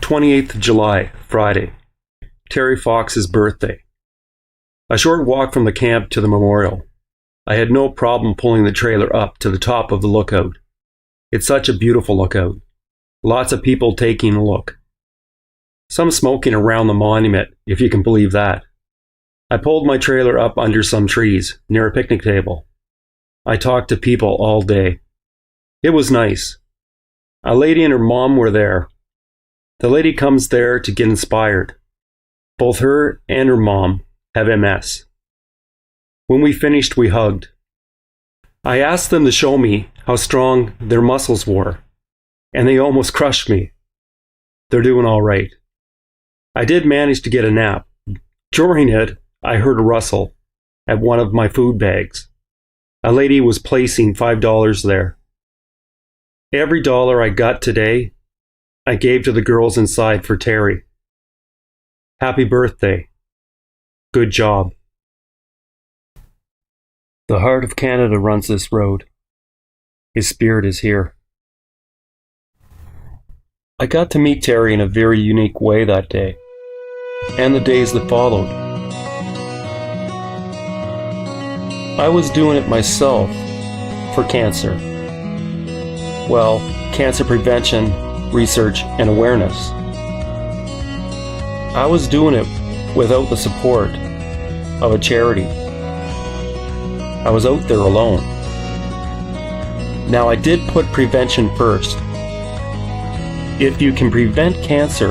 28th July, Friday. Terry Fox's birthday. A short walk from the camp to the memorial. I had no problem pulling the trailer up to the top of the lookout. It's such a beautiful lookout. Lots of people taking a look. Some smoking around the monument, if you can believe that. I pulled my trailer up under some trees, near a picnic table. I talked to people all day. It was nice. A lady and her mom were there. The lady comes there to get inspired. Both her and her mom have MS. When we finished, we hugged. I asked them to show me how strong their muscles were, and they almost crushed me. They're doing all right. I did manage to get a nap. During it, I heard a rustle at one of my food bags. A lady was placing $5 there. Every dollar I got today, I gave to the girls inside for Terry. Happy birthday. Good job. The heart of Canada runs this road. His spirit is here. I got to meet Terry in a very unique way that day, and the days that followed. I was doing it myself for cancer. Well, cancer prevention, research, and awareness. I was doing it without the support of a charity. I was out there alone. Now, I did put prevention first. If you can prevent cancer,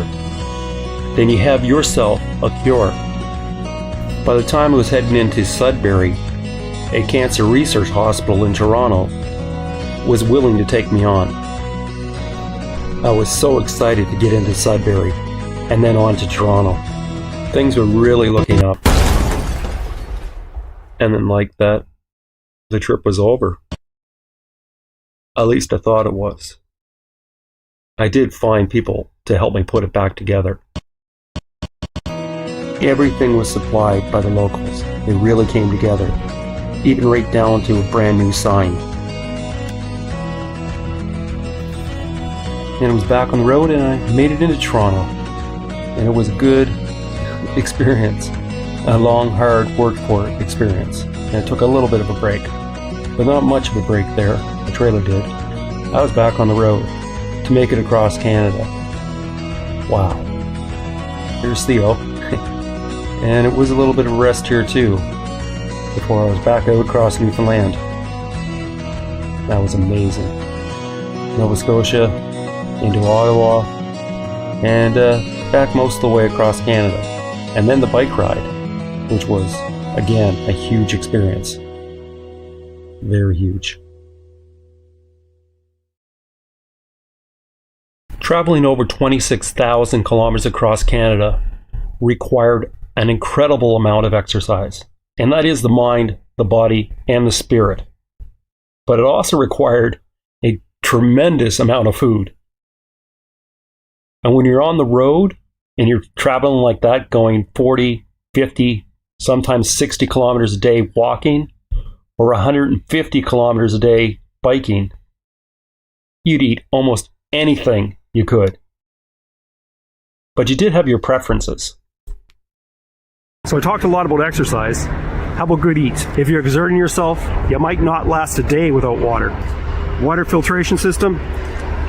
then you have yourself a cure. By the time I was heading into Sudbury, a cancer research hospital in Toronto was willing to take me on. I was so excited to get into Sudbury and then on to Toronto. Things were really looking up. And then like that, the trip was over. At least I thought it was. I did find people to help me put it back together. Everything was supplied by the locals. They really came together, even right down to a brand new sign. And I was back on the road and I made it into Toronto. And it was a good experience. A long, hard, worked for experience. And it took a little bit of a break. But not much of a break there. The trailer did. I was back on the road to make it across Canada. Wow. Here's Theo. And it was a little bit of a rest here too, before I was back out across Newfoundland. That was amazing. Nova Scotia, into Ottawa, and back most of the way across Canada. And then the bike ride, which was, again, a huge experience. Very huge. Traveling over 26,000 kilometers across Canada required an incredible amount of exercise. And that is the mind, the body, and the spirit. But it also required a tremendous amount of food. And when you're on the road and you're traveling like that, going 40, 50, sometimes 60 kilometers a day walking, or 150 kilometers a day biking, you'd eat almost anything you could. But you did have your preferences. So I talked a lot about exercise. How about good eat? If you're exerting yourself, you might not last a day without water. Water filtration system,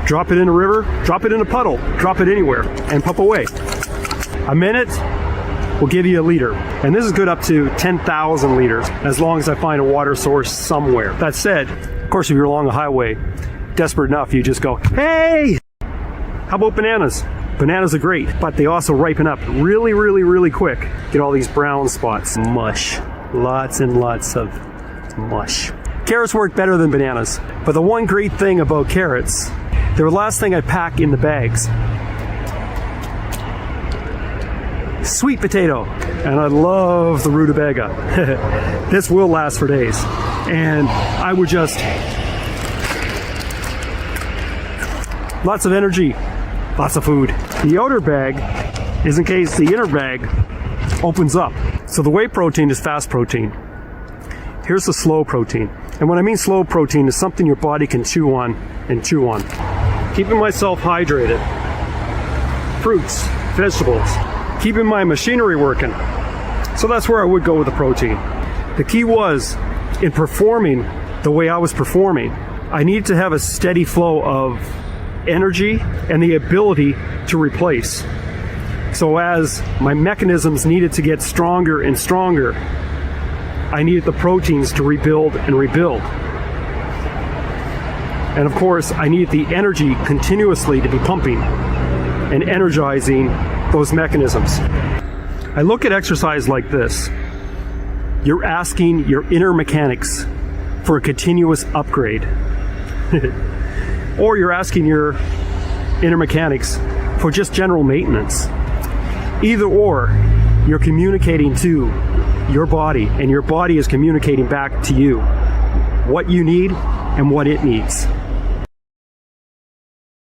drop it in a river, drop it in a puddle, drop it anywhere, and pump away. A minute will give you a liter. And this is good up to 10,000 liters, as long as I find a water source somewhere. That said, of course, if you're along a highway, desperate enough, you just go, hey! How about bananas? Bananas are great, but they also ripen up really, really, really quick. Get all these brown spots. Mush. Lots and lots of mush. Carrots work better than bananas. But the one great thing about carrots, they're the last thing I pack in the bags. Sweet potato. And I love the rutabaga. This will last for days. And I would just... Lots of energy. Lots of food. The outer bag is in case the inner bag opens up. So the whey protein is fast protein. Here's the slow protein. And when I mean slow protein, is something your body can chew on and chew on. Keeping myself hydrated. fruits, vegetables, keeping my machinery working. So that's where I would go with the protein. The key was, in performing the way I was performing, I needed to have a steady flow of energy and the ability to replace. So as my mechanisms needed to get stronger and stronger, I needed the proteins to rebuild and rebuild. And of course, I needed the energy continuously to be pumping and energizing those mechanisms. I look at exercise like this. You're asking your inner mechanics for a continuous upgrade. Or you're asking your inner mechanics for just general maintenance. Either or, you're communicating to your body, and your body is communicating back to you what you need and what it needs.